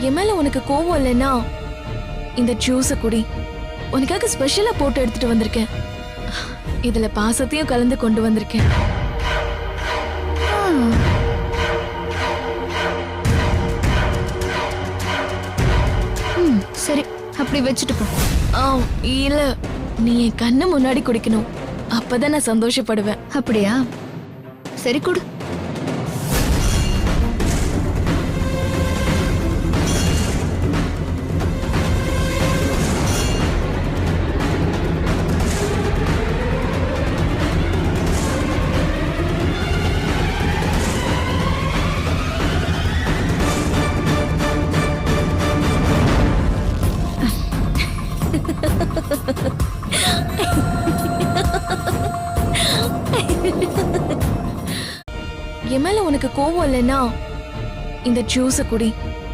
என் மேல உனக்கு கோவம் இல்லைன்னா இந்த ஜூஸ குடி. உனக்காக ஸ்பெஷலா போட்டு எடுத்துட்டு வந்திருக்கேன். இதுல பாசத்தையும் கலந்து கொண்டு வந்திருக்கேன். சரி, அப்படி வச்சுட்டு போ. இல்ல, நீ என் கண்ணு முன்னாடி குடிக்கணும். அப்பதான் நான் சந்தோஷப்படுவேன். அப்படியா? சரி, கொடு. என் மேல உனக்கு கோவம் இல்லைன்னா இந்த ஜூஸ குடி.